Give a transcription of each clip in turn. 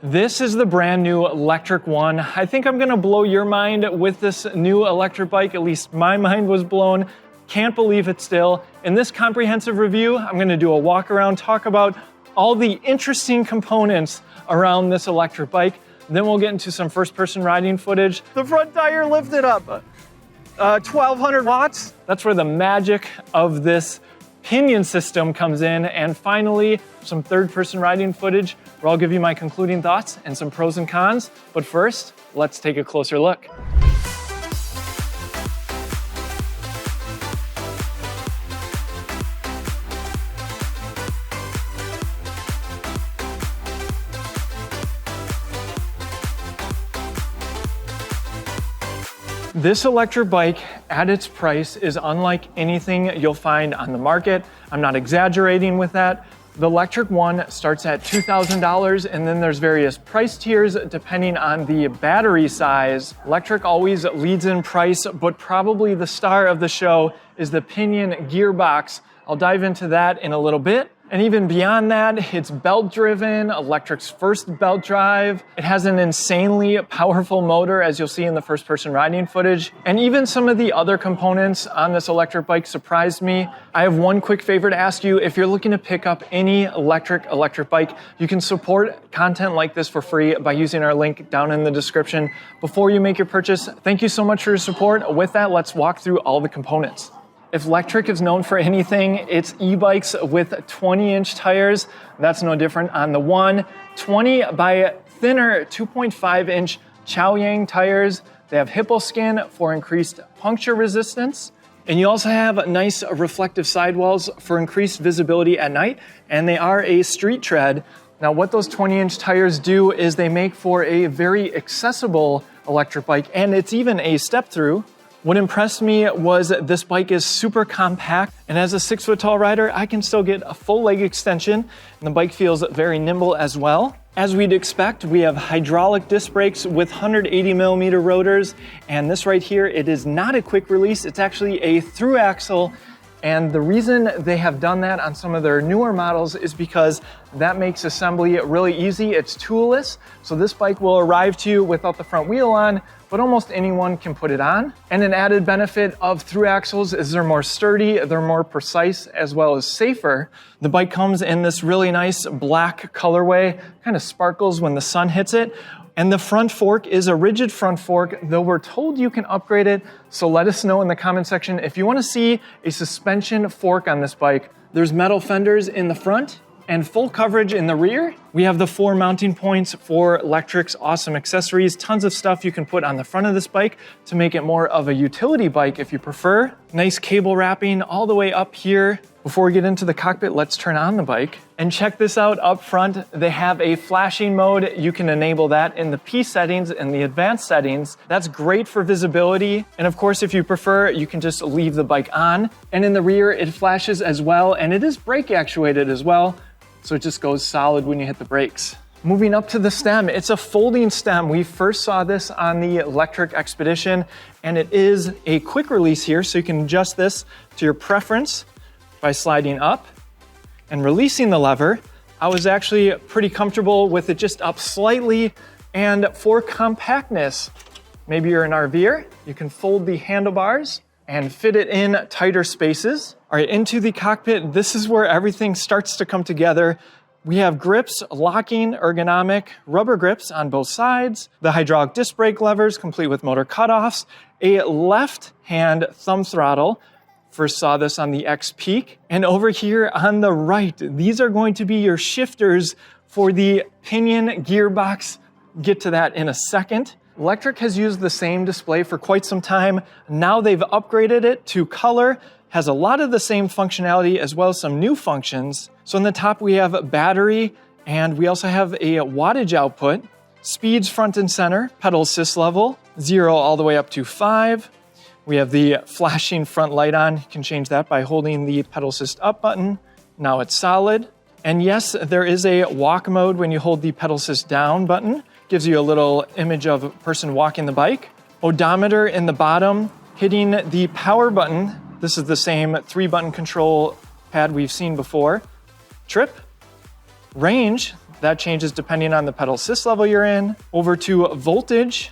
This is the brand new Lectric One. I think I'm gonna blow your mind with this new electric bike. At least my mind was blown. Can't believe it still. In this comprehensive review, I'm gonna do a walk around, talk about all the interesting components around this electric bike. Then we'll get into some first-person riding footage. The front tire lifted up, 1,200 watts. That's where the magic of this Pinion system comes in. And finally, some third-person riding footage where I'll give you my concluding thoughts and some pros and cons. But first, let's take a closer look. This electric bike at its price is unlike anything you'll find on the market. I'm not exaggerating with that. The Lectric One starts at $2,000 and then there's various price tiers depending on the battery size. Lectric always leads in price, but probably the star of the show is the Pinion Gearbox. I'll dive into that in a little bit. And even beyond that, it's belt-driven, Lectric's first belt drive. It has an insanely powerful motor, as you'll see in the first-person riding footage. And even some of the other components on this electric bike surprised me. I have one quick favor to ask you. If you're looking to pick up any electric bike, you can support content like this for free by using our link down in the description. Before you make your purchase, thank you so much for your support. With that, let's walk through all the components. If Lectric is known for anything, it's e-bikes with 20-inch tires. That's no different on the One. 20 by thinner 2.5-inch Chaoyang tires. They have hippo skin for increased puncture resistance. And you also have nice reflective sidewalls for increased visibility at night. And they are a street tread. Now what those 20-inch tires do is they make for a very accessible electric bike, and it's even a step-through. What impressed me was this bike is super compact, and as a 6-foot-tall rider, I can still get a full leg extension, and the bike feels very nimble as well. As we'd expect, we have hydraulic disc brakes with 180mm rotors, and this right here, it is not a quick release, it's actually a through axle. And the reason they have done that on some of their newer models is because that makes assembly really easy. It's toolless, so this bike will arrive to you without the front wheel on, but almost anyone can put it on. And an added benefit of through axles is they're more sturdy, they're more precise, as well as safer. The bike comes in this really nice black colorway, kind of sparkles when the sun hits it. And the front fork is a rigid front fork, though we're told you can upgrade it. So let us know in the comment section if you want to see a suspension fork on this bike. There's metal fenders in the front and full coverage in the rear. We have the 4 mounting points for Lectric's awesome accessories. Tons of stuff you can put on the front of this bike to make it more of a utility bike if you prefer. Nice cable wrapping all the way up here. Before we get into the cockpit, let's turn on the bike. And check this out up front. They have a flashing mode. You can enable that in the P settings and the advanced settings. That's great for visibility. And of course, if you prefer, you can just leave the bike on. And in the rear, it flashes as well. And it is brake actuated as well. So it just goes solid when you hit the brakes. Moving up to the stem, it's a folding stem. We first saw this on the Lectric Expedition, and it is a quick release here. So you can adjust this to your preference by sliding up and releasing the lever. I was actually pretty comfortable with it just up slightly. And for compactness, maybe you're an RVer, you can fold the handlebars and fit it in tighter spaces. All right, into the cockpit, this is where everything starts to come together. We have grips, locking, ergonomic, rubber grips on both sides, the hydraulic disc brake levers complete with motor cutoffs, a left-hand thumb throttle. First saw this on the X-Peak. And over here on the right, these are going to be your shifters for the Pinion Gearbox. Get to that in a second. Lectric has used the same display for quite some time. Now they've upgraded it to color, has a lot of the same functionality as well as some new functions. So on the top we have battery, and we also have a wattage output, speeds front and center, pedal assist level, 0 all the way up to 5. We have the flashing front light on. You can change that by holding the pedal assist up button. Now it's solid. And yes, there is a walk mode when you hold the pedal assist down button. Gives you a little image of a person walking the bike. Odometer in the bottom, hitting the power button. This is the same 3-button control pad we've seen before. Trip, range, That changes depending on the pedal assist level you're in. Over to voltage,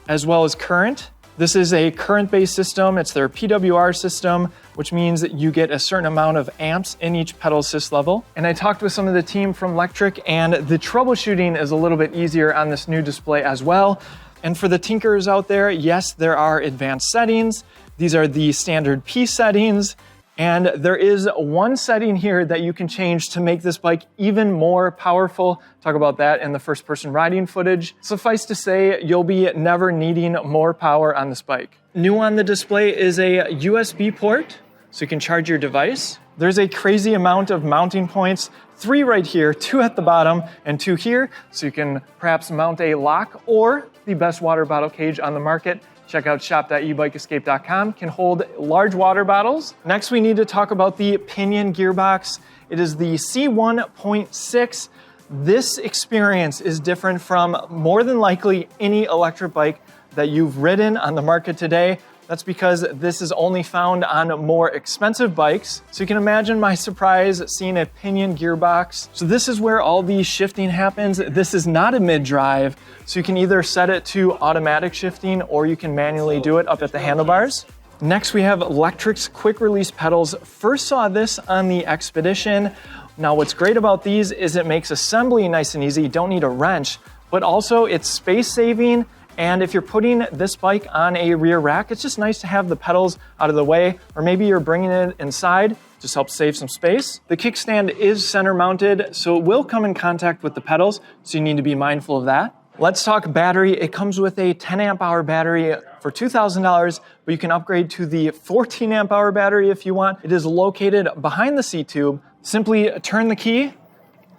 as well as current. This is a current-based system. It's their PWR system, which means that you get a certain amount of amps in each pedal assist level. And I talked with some of the team from Lectric, and the troubleshooting is a little bit easier on this new display as well. And for the tinkerers out there, yes, there are advanced settings. These are the standard P settings. And there is one setting here that you can change to make this bike even more powerful. Talk about that in the first person riding footage. Suffice to say, you'll be never needing more power on this bike. New on the display is a USB port, so you can charge your device. There's a crazy amount of mounting points, 3 right here, 2 at the bottom, and 2 here, so you can perhaps mount a lock or the best water bottle cage on the market. Check out shop.ebikeescape.com, can hold large water bottles. Next, we need to talk about the Pinion Gearbox. It is the C1.6. This experience is different from more than likely any electric bike that you've ridden on the market today. That's because this is only found on more expensive bikes. So you can imagine my surprise seeing a Pinion Gearbox. So this is where all the shifting happens. This is not a mid-drive, so you can either set it to automatic shifting or you can manually do it up at the handlebars. Next, we have Lectric's quick release pedals. First saw this on the Expedition. Now what's great about these is it makes assembly nice and easy. You don't need a wrench, but also it's space saving. And if you're putting this bike on a rear rack, it's just nice to have the pedals out of the way, or maybe you're bringing it inside, just helps save some space. The kickstand is center mounted, so it will come in contact with the pedals, so you need to be mindful of that. Let's talk battery. It comes with a 10 amp hour battery for $2,000, but you can upgrade to the 14 amp hour battery if you want. It is located behind the seat tube. Simply turn the key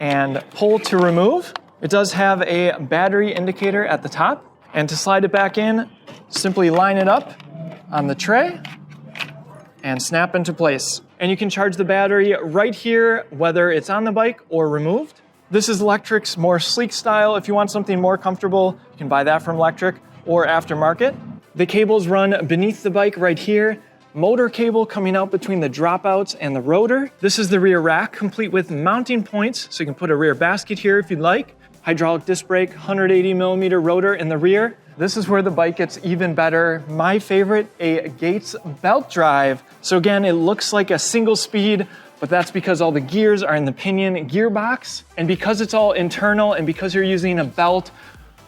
and pull to remove. It does have a battery indicator at the top. And to slide it back in, simply line it up on the tray and snap into place. And you can charge the battery right here, whether it's on the bike or removed. This is Lectric's more sleek style. If you want something more comfortable, you can buy that from Lectric or aftermarket. The cables run beneath the bike right here. Motor cable coming out between the dropouts and the rotor. This is the rear rack, complete with mounting points, so you can put a rear basket here if you'd like. Hydraulic disc brake, 180 millimeter rotor in the rear. This is where the bike gets even better. My favorite, a Gates belt drive. So again, it looks like a single speed, but that's because all the gears are in the Pinion Gearbox. And because it's all internal and because you're using a belt,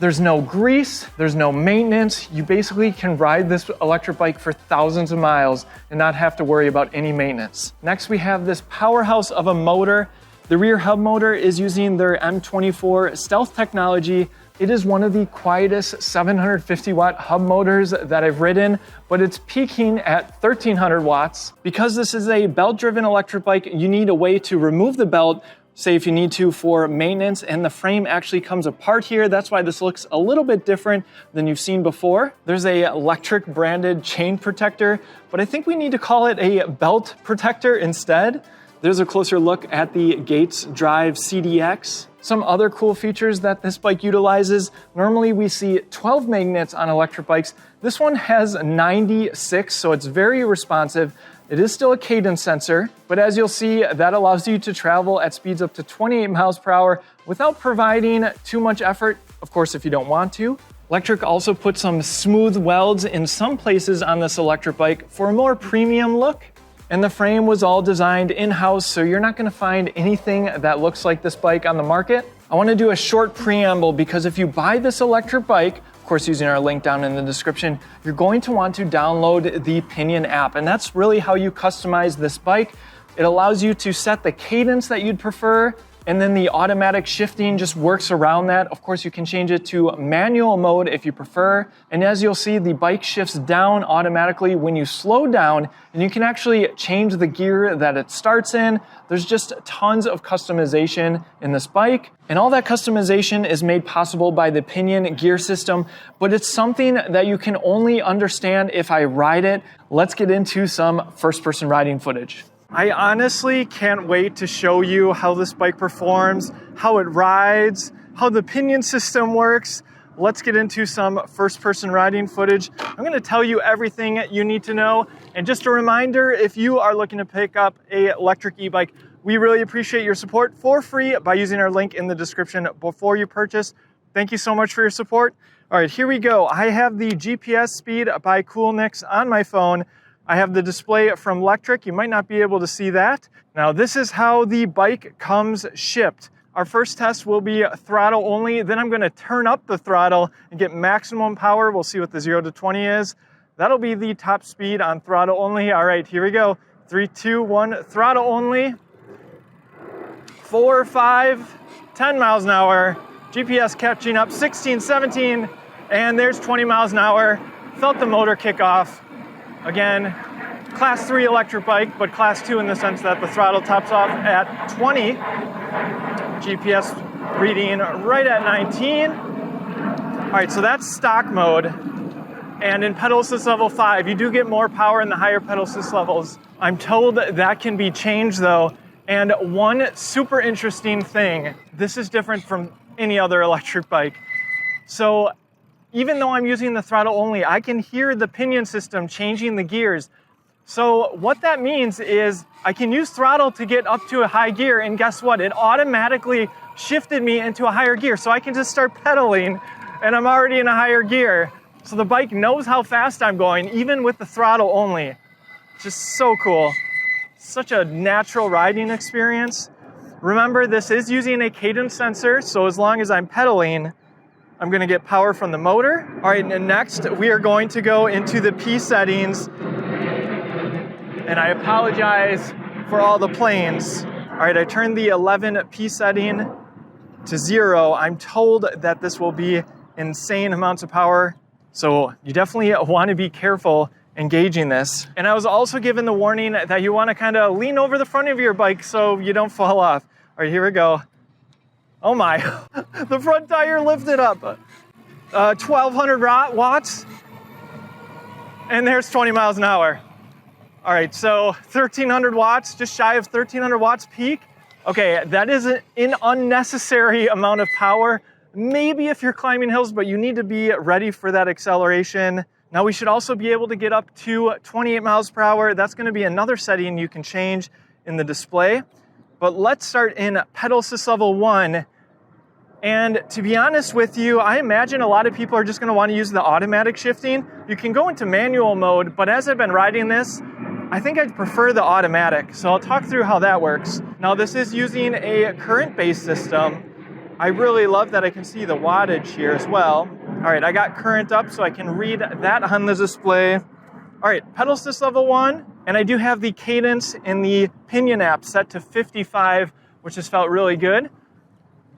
there's no grease, there's no maintenance. You basically can ride this electric bike for thousands of miles and not have to worry about any maintenance. Next, we have this powerhouse of a motor. The rear hub motor is using their M24 stealth technology. It is one of the quietest 750 watt hub motors that I've ridden, but it's peaking at 1300 watts. Because this is a belt driven electric bike, you need a way to remove the belt, say if you need to for maintenance, and the frame actually comes apart here. That's why this looks a little bit different than you've seen before. There's a Lectric branded chain protector, but I think we need to call it a belt protector instead. There's a closer look at the Gates Drive CDX. Some other cool features that this bike utilizes. Normally we see 12 magnets on electric bikes. This one has 96, so it's very responsive. It is still a cadence sensor, but as you'll see, that allows you to travel at speeds up to 28 miles per hour without providing too much effort, of course, if you don't want to. Lectric also put some smooth welds in some places on this electric bike for a more premium look. And the frame was all designed in-house, so you're not gonna find anything that looks like this bike on the market. I wanna do a short preamble because if you buy this electric bike, of course using our link down in the description, you're going to want to download the Pinion app. And that's really how you customize this bike. It allows you to set the cadence that you'd prefer, and then the automatic shifting just works around that. Of course, you can change it to manual mode if you prefer. And as you'll see, the bike shifts down automatically when you slow down, and you can actually change the gear that it starts in. There's just tons of customization in this bike. And all that customization is made possible by the Pinion gear system, but it's something that you can only understand if I ride it. Let's get into some first-person riding footage. I honestly can't wait to show you how this bike performs, how it rides, how the Pinion system works. Let's get into some first-person riding footage. I'm gonna tell you everything you need to know. And just a reminder, if you are looking to pick up a electric e-bike, We really appreciate your support for free by using our link in the description before you purchase. Thank you so much for your support. All right, here we go. I have the GPS speed by Coolnix on my phone. I have the display from Lectric. You might not be able to see that. Now, this is how the bike comes shipped. Our first test will be throttle only. Then I'm going to turn up the throttle and get maximum power. We'll see what the 0 to 20 is. That'll be the top speed on throttle only. All right, here we go. 3, 2, 1, throttle only. 4, 5, 10 miles an hour. GPS catching up, 16, 17, and there's 20 miles an hour. Felt the motor kick off. Again, class 3 electric bike, but class 2 in the sense that the throttle tops off at 20. GPS reading right at 19. All right, so that's stock mode. And in pedal assist level 5, you do get more power in the higher pedal assist levels. I'm told that can be changed though. And one super interesting thing, this is different from any other electric bike. So even though I'm using the throttle only, I can hear the pinion system changing the gears. So what that means is I can use throttle to get up to a high gear, and guess what? It automatically shifted me into a higher gear. So I can just start pedaling and I'm already in a higher gear. So the bike knows how fast I'm going, even with the throttle only. Just so cool. Such a natural riding experience. Remember, this is using a cadence sensor, so as long as I'm pedaling, I'm going to get power from the motor. All right, and next we are going to go into the P settings. And I apologize for all the planes. All right, I turned the 11 P setting to 0. I'm told that this will be insane amounts of power, so you definitely want to be careful engaging this. And I was also given the warning that you want to kind of lean over the front of your bike so you don't fall off. All right, here we go. Oh my, the front tire lifted up. 1200 watts, and there's 20 miles an hour. All right, so 1300 watts, just shy of 1300 watts peak. Okay, that is an unnecessary amount of power. Maybe if you're climbing hills, but you need to be ready for that acceleration. Now we should also be able to get up to 28 miles per hour. That's going to be another setting you can change in the display. But let's start in pedal assist level 1. And to be honest with you, I imagine a lot of people are just going to want to use the automatic shifting. You can go into manual mode, but as I've been riding this, I think I'd prefer the automatic. So I'll talk through how that works. Now this is using a current-based system. I really love that I can see the wattage here as well. All right, I got current up so I can read that on the display. All right, pedal assist level 1, and I do have the cadence in the Pinion app set to 55, which has felt really good.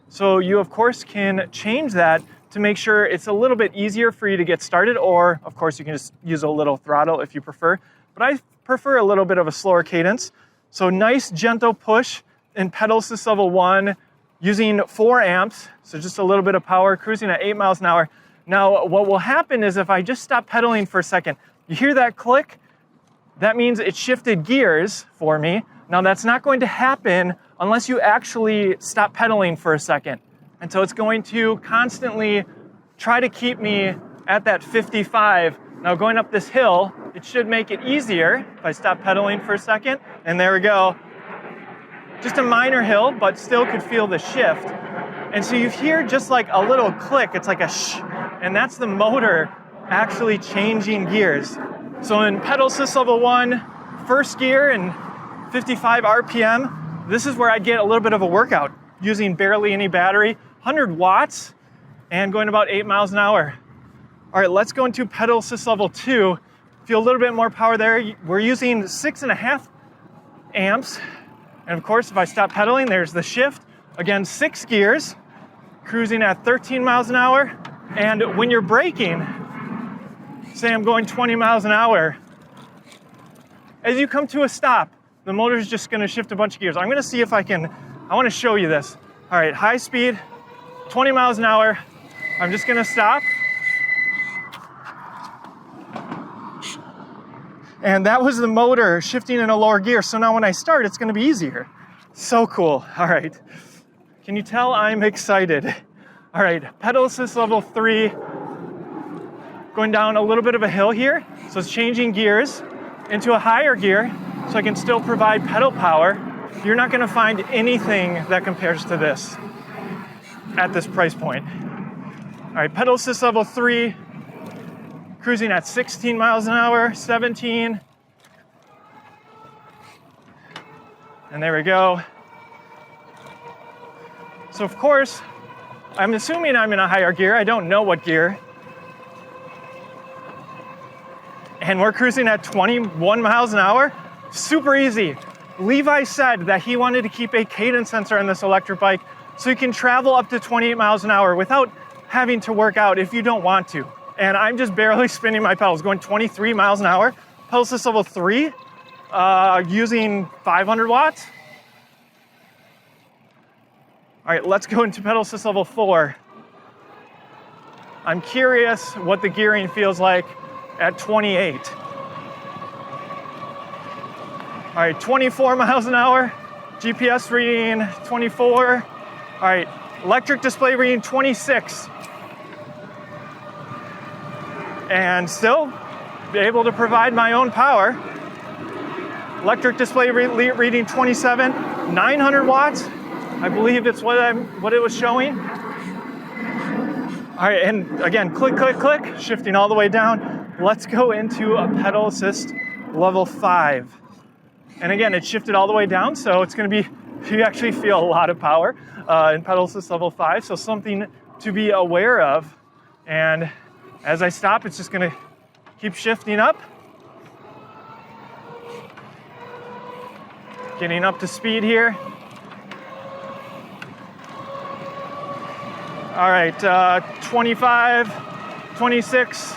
So you, of course, can change that to make sure it's a little bit easier for you to get started, or, of course, you can just use a little throttle if you prefer. But I prefer a little bit of a slower cadence. So nice, gentle push in pedal assist level 1 using 4 amps, so just a little bit of power, cruising at 8 miles an hour. Now, what will happen is if I just stop pedaling for a second, you hear that click? That means it shifted gears for me. Now, that's not going to happen unless you actually stop pedaling for a second. And so it's going to constantly try to keep me at that 55. Now, going up this hill, it should make it easier if I stop pedaling for a second. And there we go. Just a minor hill, but still could feel the shift. And so you hear just like a little click, it's like a shh, and that's the motor actually changing gears. So in pedal assist level 1, first gear and 55 RPM, this is where I get a little bit of a workout using barely any battery, 100 watts, and going about 8 miles an hour. All right, let's go into pedal assist level 2. Feel a little bit more power there. We're using 6.5 amps. And of course, if I stop pedaling, there's the shift. Again, 6 gears, cruising at 13 miles an hour. And when you're braking, say I'm going 20 miles an hour, as you come to a stop, the motor's just gonna shift a bunch of gears. I'm gonna see if I want to show you this. All right, high speed, 20 miles an hour. I'm just gonna stop. And that was the motor shifting in a lower gear. So now when I start, it's gonna be easier. So cool. All right. Can you tell I'm excited? All right, pedal assist level 3. Going down a little bit of a hill here. So it's changing gears into a higher gear so I can still provide pedal power You're not gonna find anything that compares to this at this price point. All right, pedal assist level 3, cruising at 16 miles an hour, 17. And there we go. So of course, I'm assuming I'm in a higher gear. I don't know what gear. And we're cruising at 21 miles an hour. Super easy. Levi said that he wanted to keep a cadence sensor on this electric bike so you can travel up to 28 miles an hour without having to work out if you don't want to. And I'm just barely spinning my pedals, going 23 miles an hour. Pedal assist level 3, using 500 watts. All right, let's go into pedal assist level 4. I'm curious what the gearing feels like at 28. All right, 24 miles an hour, GPS reading 24. All right, electric display reading 26. And still be able to provide my own power. Electric display reading 27, 900 watts. I believe it's what it was showing. All right, and again, click, click, click, shifting all the way down. Let's go into a pedal assist level 5. And again, it's shifted all the way down, so it's gonna be, you actually feel a lot of power in pedal assist level 5, so something to be aware of. And as I stop, it's just gonna keep shifting up. Getting up to speed here. All right, 25, 26.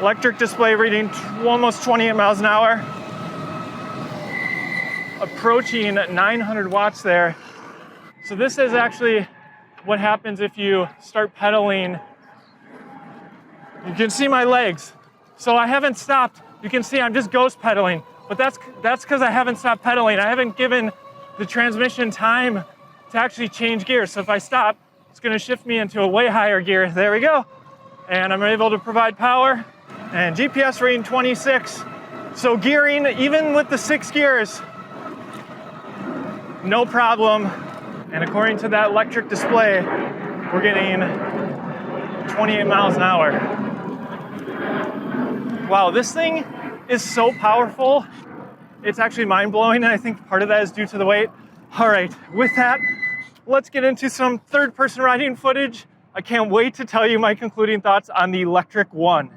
Electric display reading almost 28 miles an hour. Approaching 900 watts there. So this is actually what happens if you start pedaling. You can see my legs. So I haven't stopped. You can see I'm just ghost pedaling, but that's because I haven't stopped pedaling. I haven't given the transmission time to actually change gears. So if I stop, it's gonna shift me into a way higher gear. There we go. And I'm able to provide power. And GPS reading 26. So gearing, even with the 6 gears, no problem. And according to that electric display, we're getting 28 miles an hour. Wow, this thing is so powerful. It's actually mind-blowing, and I think part of that is due to the weight. All right, with that, let's get into some third-person riding footage. I can't wait to tell you my concluding thoughts on the Lectric One.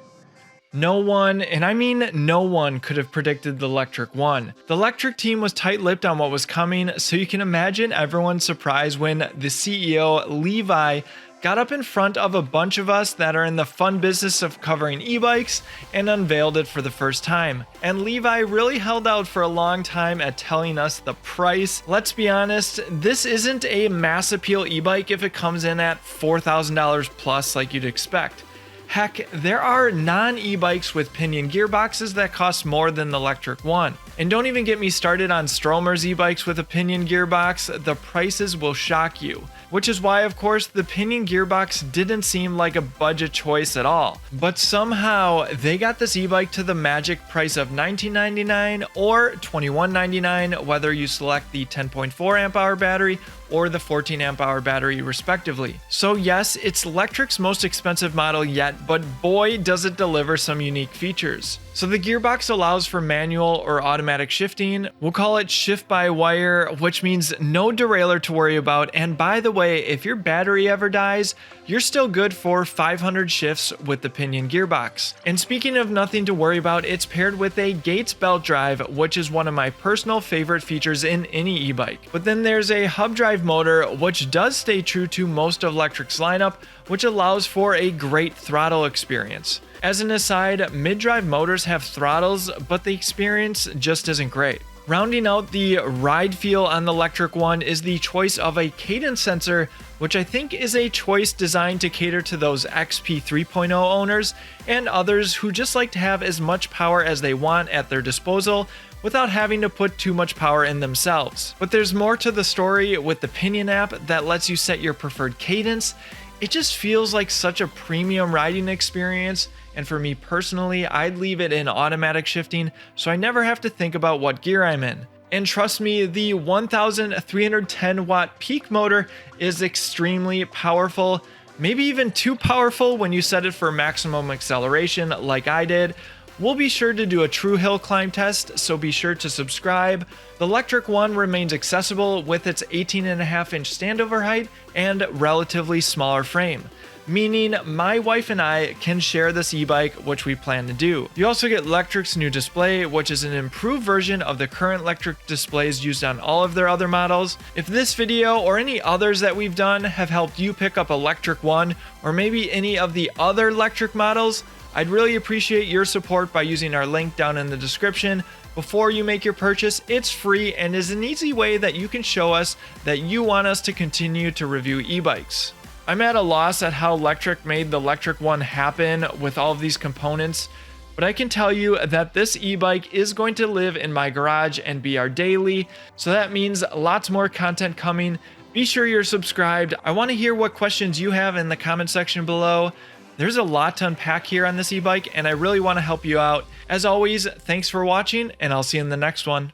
No one, and I mean no one, could have predicted the Lectric One. The Lectric team was tight-lipped on what was coming, so you can imagine everyone's surprise when the CEO, Levi, got up in front of a bunch of us that are in the fun business of covering e-bikes and unveiled it for the first time. And Levi really held out for a long time at telling us the price. Let's be honest, this isn't a mass appeal e-bike if it comes in at $4,000 plus like you'd expect. Heck, there are non-e-bikes with Pinion gearboxes that cost more than the Lectric One. And don't even get me started on Stromer's e-bikes with a Pinion gearbox, the prices will shock you. Which is why, of course, the Pinion gearbox didn't seem like a budget choice at all. But somehow, they got this e-bike to the magic price of $19.99 or $21.99, whether you select the 10.4 amp hour battery or the 14 amp hour battery respectively. So yes, it's Lectric's most expensive model yet, but boy does it deliver some unique features. So the gearbox allows for manual or automatic shifting. We'll call it shift by wire, which means no derailleur to worry about. And by the way, if your battery ever dies, you're still good for 500 shifts with the Pinion gearbox. And speaking of nothing to worry about, it's paired with a Gates belt drive, which is one of my personal favorite features in any e-bike. But then there's a hub drive motor, which does stay true to most of Lectric's lineup, which allows for a great throttle experience. As an aside, mid-drive motors have throttles, but the experience just isn't great. Rounding out the ride feel on the Lectric One is the choice of a cadence sensor, which I think is a choice designed to cater to those XP 3.0 owners and others who just like to have as much power as they want at their disposal without having to put too much power in themselves. But there's more to the story with the Pinion app that lets you set your preferred cadence. It just feels like such a premium riding experience, and for me personally, I'd leave it in automatic shifting so I never have to think about what gear I'm in. And trust me, the 1310 watt peak motor is extremely powerful, maybe even too powerful when you set it for maximum acceleration like I did. We'll be sure to do a true hill climb test, so be sure to subscribe. The Lectric One remains accessible with its 18.5-inch standover height and relatively smaller frame, meaning my wife and I can share this e-bike, which we plan to do. You also get Lectric's new display, which is an improved version of the current Lectric displays used on all of their other models. If this video or any others that we've done have helped you pick up a Lectric One or maybe any of the other Lectric models, I'd really appreciate your support by using our link down in the description. Before you make your purchase, it's free and is an easy way that you can show us that you want us to continue to review e-bikes. I'm at a loss at how Lectric made the Lectric One happen with all of these components, but I can tell you that this e-bike is going to live in my garage and be our daily, so that means lots more content coming. Be sure you're subscribed. I want to hear what questions you have in the comment section below. There's a lot to unpack here on this e-bike, and I really want to help you out. As always, thanks for watching, and I'll see you in the next one.